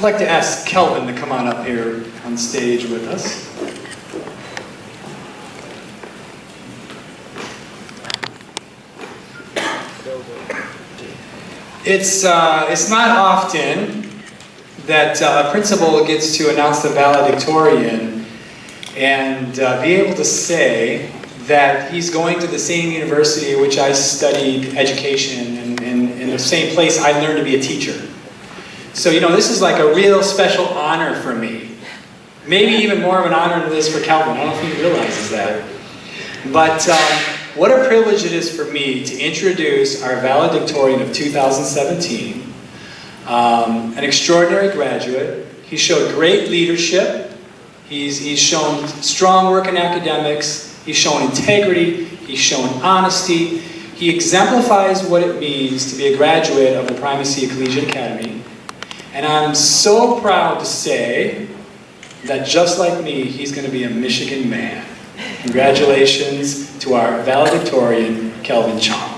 I'd like to ask Kelvin to come on up here on stage with us. It's not often that a principal gets to announce the valedictorian and be able to say that he's going to the same university which I studied education and in the same place I learned to be a teacher. So, this is like a real special honor for me. Maybe even more of an honor than this for Kelvin. I don't know if he realizes that. But what a privilege it is for me to introduce our valedictorian of 2017, an extraordinary graduate. He showed great leadership. He's shown strong work in academics. He's shown integrity. He's shown honesty. He exemplifies what it means to be a graduate of the Primacy Collegiate Academy. And I'm so proud to say that just like me, he's going to be a Michigan man. Congratulations to our valedictorian, Kelvin Chang.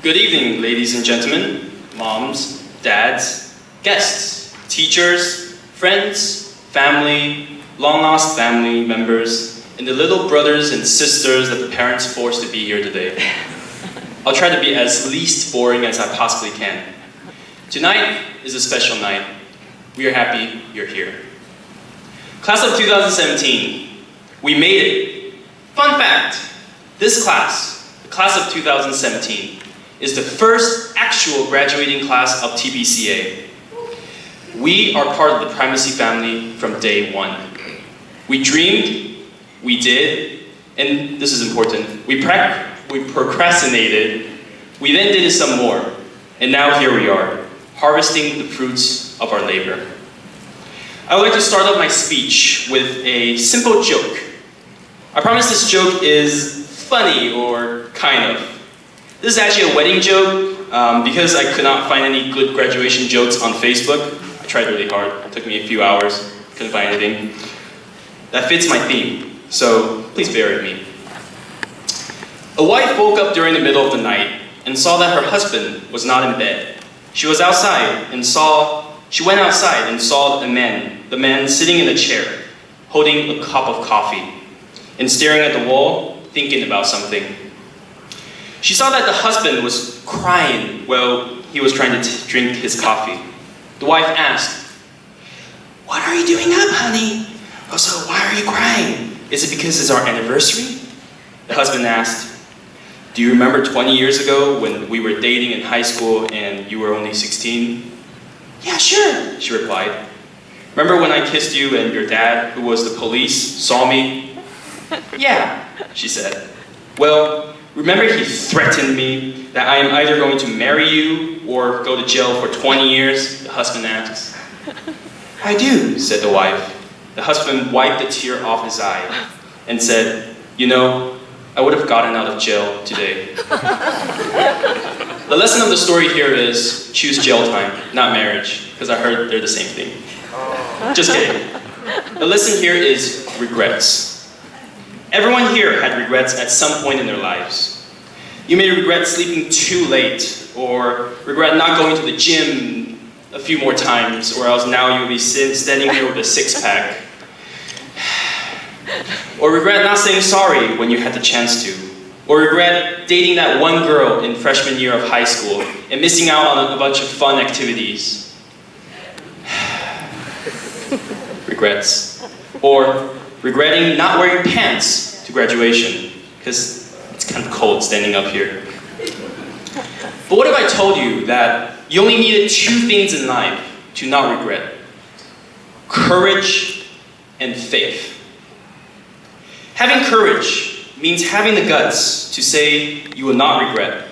Good evening, ladies and gentlemen, moms, dads, guests, teachers, friends, family, long-lost family members, and the little brothers and sisters that the parents forced to be here today. I'll try to be as least boring as I possibly can. Tonight is a special night. We are happy you're here. Class of 2017, we made it. Fun fact, this class, the class of 2017, is the first actual graduating class of TPCA. We are part of the Primacy family from day one. We dreamed, we did, and this is important, we procrastinated, we then did some more, and now here we are, harvesting the fruits of our labor. I would like to start off my speech with a simple joke. I promise this joke is funny, or kind of. This is actually a wedding joke, because I could not find any good graduation jokes on Facebook. I tried really hard, it took me a few hours, couldn't find anything. That fits my theme, so please bear with me. A wife woke up during the middle of the night and saw that her husband was not in bed. She went outside and saw the man sitting in a chair, holding a cup of coffee, and staring at the wall, thinking about something. She saw that the husband was crying while he was trying to drink his coffee. The wife asked, "What are you doing up, honey? Also, why are you crying? Is it because it's our anniversary?" The husband asked, "Do you remember 20 years ago when we were dating in high school and you were only 16? "Yeah, sure," she replied. "Remember when I kissed you and your dad, who was the police, saw me?" "Yeah," she said. "Well, remember he threatened me that I am either going to marry you or go to jail for 20 years, the husband asks. "I do," said the wife. The husband wiped a tear off his eye and said, "I would have gotten out of jail today." The lesson of the story here is choose jail time, not marriage, because I heard they're the same thing. Just kidding. The lesson here is regrets. Everyone here had regrets at some point in their lives. You may regret sleeping too late, or regret not going to the gym a few more times, or else now you'll be standing here with a six-pack. Or regret not saying sorry when you had the chance to. Or regret dating that one girl in freshman year of high school and missing out on a bunch of fun activities. Regrets. Or regretting not wearing pants to graduation, because it's kind of cold standing up here. But what if I told you that you only needed two things in life to not regret? Courage and faith. Having courage means having the guts to say you will not regret.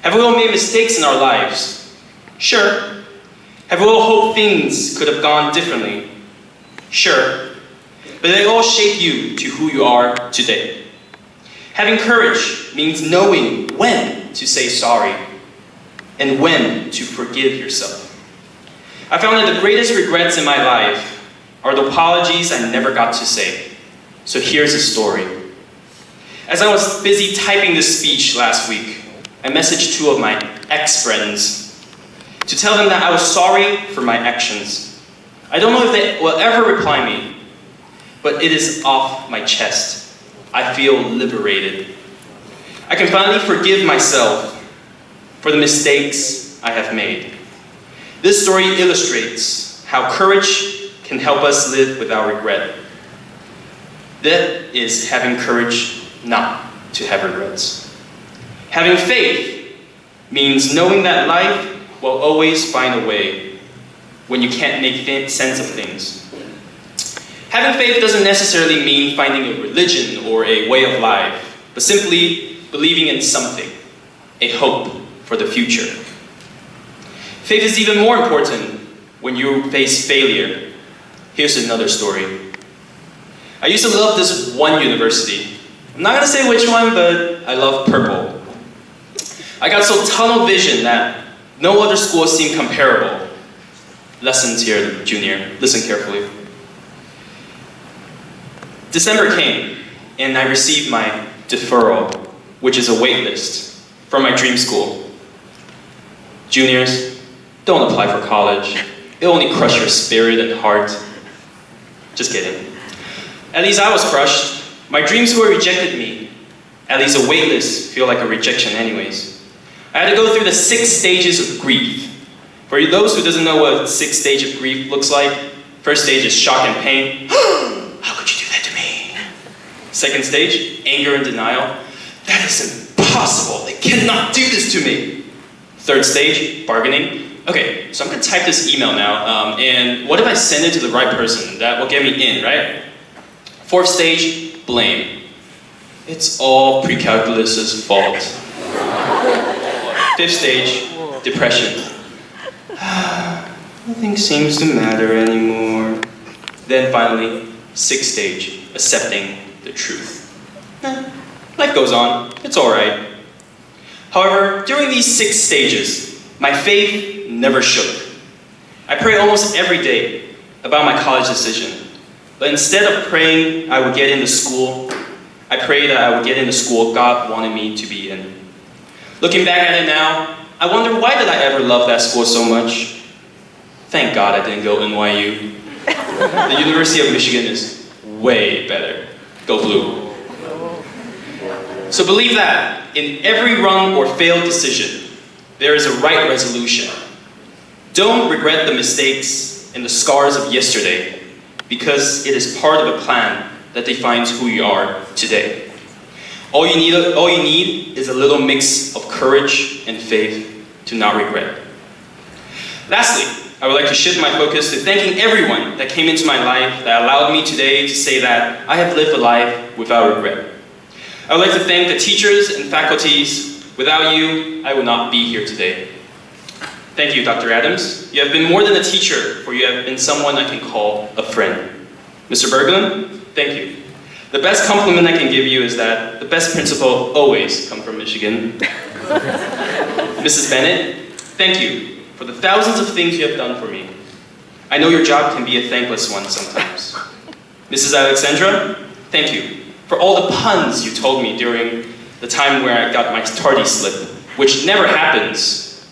Have we all made mistakes in our lives? Sure. Have we all hoped things could have gone differently? Sure. but they all shape you to who you are today. Having courage means knowing when to say sorry and when to forgive yourself. I found that the greatest regrets in my life are the apologies I never got to say. So here's a story. As I was busy typing this speech last week, I messaged two of my ex-friends to tell them that I was sorry for my actions. I don't know if they will ever reply me, but it is off my chest. I feel liberated. I can finally forgive myself for the mistakes I have made. This story illustrates how courage can help us live without regret. That is having courage not to have regrets. Having faith means knowing that life will always find a way when you can't make sense of things. Having faith doesn't necessarily mean finding a religion or a way of life, but simply believing in something, a hope for the future. Faith is even more important when you face failure. Here's another story. I used to love this one university. I'm not going to say which one, but I love purple. I got so tunnel vision that no other school seemed comparable. Lessons here, junior. Listen carefully. December came, and I received my deferral, which is a wait list, from my dream school. Juniors, don't apply for college. It'll only crush your spirit and heart. Just kidding. At least I was crushed. My dream school rejected me. At least a wait list feels like a rejection anyways. I had to go through the 6 stages of grief. For those who doesn't know what 6 stage of grief looks like, first stage is shock and pain. How could you do that to me? Second stage, anger and denial. That is impossible. They cannot do this to me. Third stage, bargaining. Okay, so I'm going to type this email now, and what if I send it to the right person? That will get me in, right? Fourth stage, blame. It's all pre-calculus's fault. Fifth stage, depression. Nothing seems to matter anymore. Then finally, sixth stage, accepting the truth. Life goes on, it's alright. However, during these 6 stages, my faith never shook. I pray almost every day about my college decision. But instead of praying I would get into school, I prayed that I would get into school God wanted me to be in. Looking back at it now, I wonder why did I ever love that school so much? Thank God I didn't go NYU. The University of Michigan is way better. Go blue. So believe that in every wrong or failed decision, there is a right resolution. Don't regret the mistakes and the scars of yesterday, because it is part of a plan that defines who you are today. All you need is a little mix of courage and faith to not regret. Lastly, I would like to shift my focus to thanking everyone that came into my life that allowed me today to say that I have lived a life without regret. I would like to thank the teachers and faculties. Without you, I would not be here today. Thank you, Dr. Adams. You have been more than a teacher, for you have been someone I can call a friend. Mr. Berglund, thank you. The best compliment I can give you is that the best principal always comes from Michigan. Mrs. Bennett, thank you for the thousands of things you have done for me. I know your job can be a thankless one sometimes. Mrs. Alexandra, thank you for all the puns you told me during the time where I got my tardy slip, which never happens,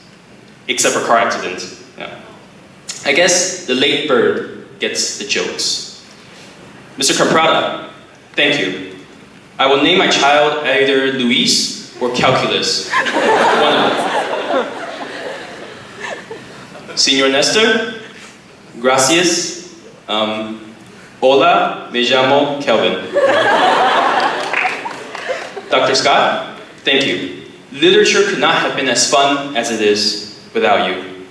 except for car accidents. Yeah. I guess the late bird gets the jokes. Mr. Camprada, thank you. I will name my child either Luis or Calculus. One of them. Senor Nestor, gracias. Hola, me llamo Kelvin. Dr. Scott, thank you. Literature could not have been as fun as it is without you.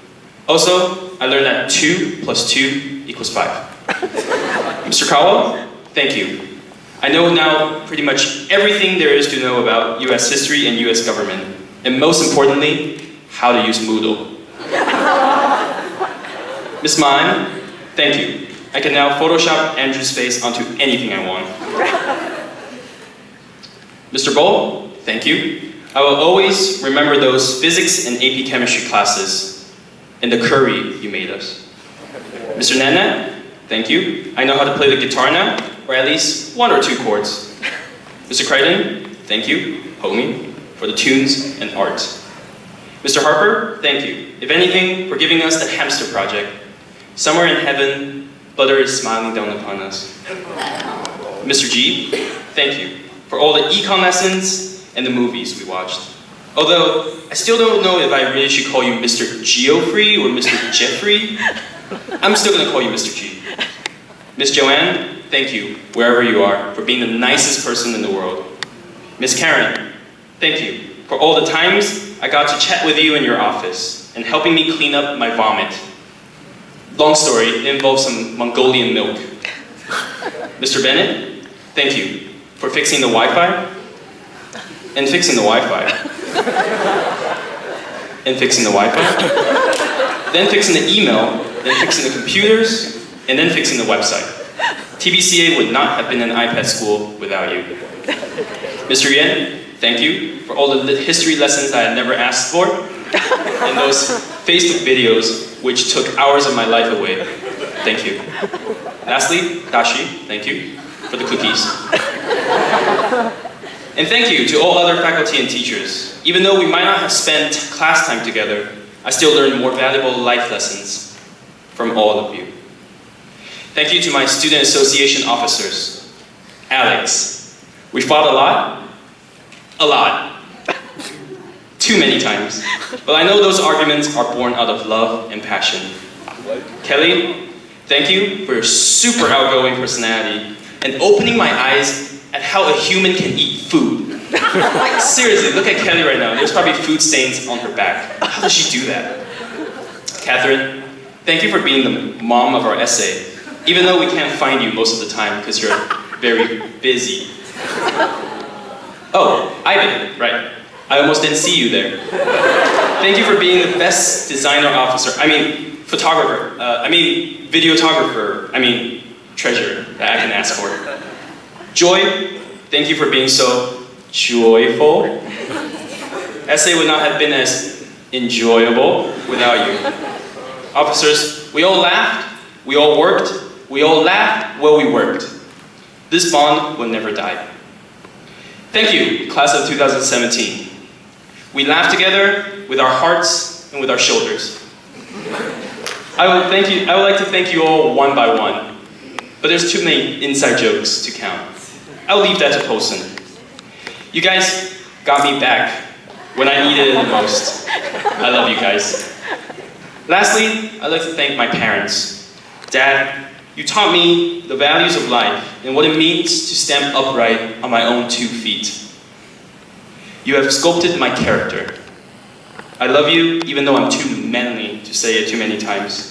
Also, I learned that 2 + 2 = 5. Mr. Cowell, thank you. I know now pretty much everything there is to know about US history and US government, and most importantly, how to use Moodle. Ms. Mime, thank you. I can now Photoshop Andrew's face onto anything I want. Mr. Bull, thank you. I will always remember those physics and AP chemistry classes and the curry you made us. Mr. Nana, thank you. I know how to play the guitar now, or at least 1 or 2 chords. Mr. Crichton, thank you, homie, for the tunes and art. Mr. Harper, thank you. If anything, for giving us the hamster project. Somewhere in heaven, butter is smiling down upon us. Mr. G, thank you for all the econ lessons and the movies we watched. Although, I still don't know if I really should call you Mr. Geoffrey or Mr. Jeffrey. I'm still gonna call you Mr. G. Miss Joanne, thank you, wherever you are, for being the nicest person in the world. Miss Karen, thank you for all the times I got to chat with you in your office and helping me clean up my vomit. Long story, it involves some Mongolian milk. Mr. Bennett, thank you for fixing the Wi-Fi, and fixing the Wi-Fi, and fixing the Wi-Fi, then fixing the email, then fixing the computers, and then fixing the website. TPCA would not have been an iPad school without you. Mr. Yen, thank you for all the history lessons I had never asked for, and those Facebook videos which took hours of my life away. Thank you. Lastly, Dashi, thank you for the cookies. And thank you to all other faculty and teachers. Even though we might not have spent class time together, I still learned more valuable life lessons from all of you. Thank you to my student association officers. Alex, we fought a lot. A lot. Too many times. But I know those arguments are born out of love and passion. Kelly, thank you for your super outgoing personality and opening my eyes at how a human can eat food. Like, seriously, look at Kelly right now. There's probably food stains on her back. How does she do that? Catherine, thank you for being the mom of our essay, even though we can't find you most of the time because you're very busy. Oh, Ivan, right. I almost didn't see you there. Thank you for being the best designer officer, photographer, videographer, treasure that I can ask for. Joy, thank you for being so joyful. Essay would not have been as enjoyable without you. Officers, we all laughed, we all worked, we all laughed while we worked. This bond will never die. Thank you, class of 2017. We laughed together with our hearts and with our shoulders. I would like to thank you all one by one, but there's too many inside jokes to count. I'll leave that to Poston. You guys got me back when I needed it the most. I love you guys. Lastly, I'd like to thank my parents. Dad, you taught me the values of life and what it means to stand upright on my own 2 feet. You have sculpted my character. I love you even though I'm too manly to say it too many times.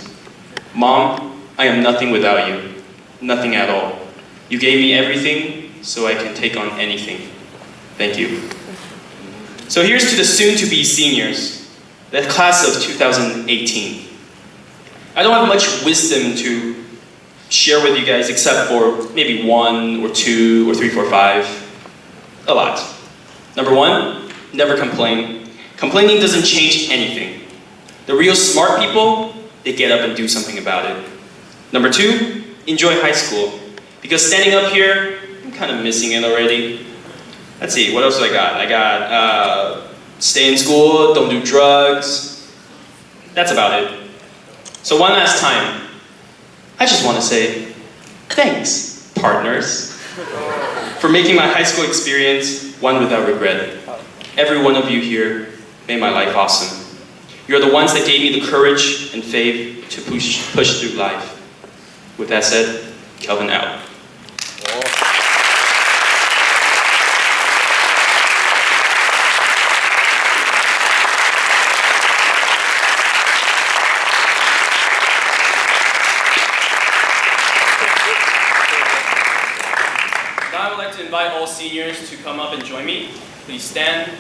Mom, I am nothing without you. Nothing at all. You gave me everything so I can take on anything. Thank you. So here's to the soon-to-be seniors, the class of 2018. I don't have much wisdom to share with you guys except for maybe 1 or 2 or 3, 4, 5. A lot. Number 1, never complain. Complaining doesn't change anything. The real smart people, they get up and do something about it. Number 2, enjoy high school. Because standing up here, I'm kind of missing it already. Let's see, what else do I got? I got stay in school, don't do drugs. That's about it. So one last time, I just want to say thanks, partners, for making my high school experience one without regret. Every one of you here made my life awesome. You're the ones that gave me the courage and faith to push through life. With that said, Kelvin out. Now I would like to invite all seniors to come up and join me. Please stand.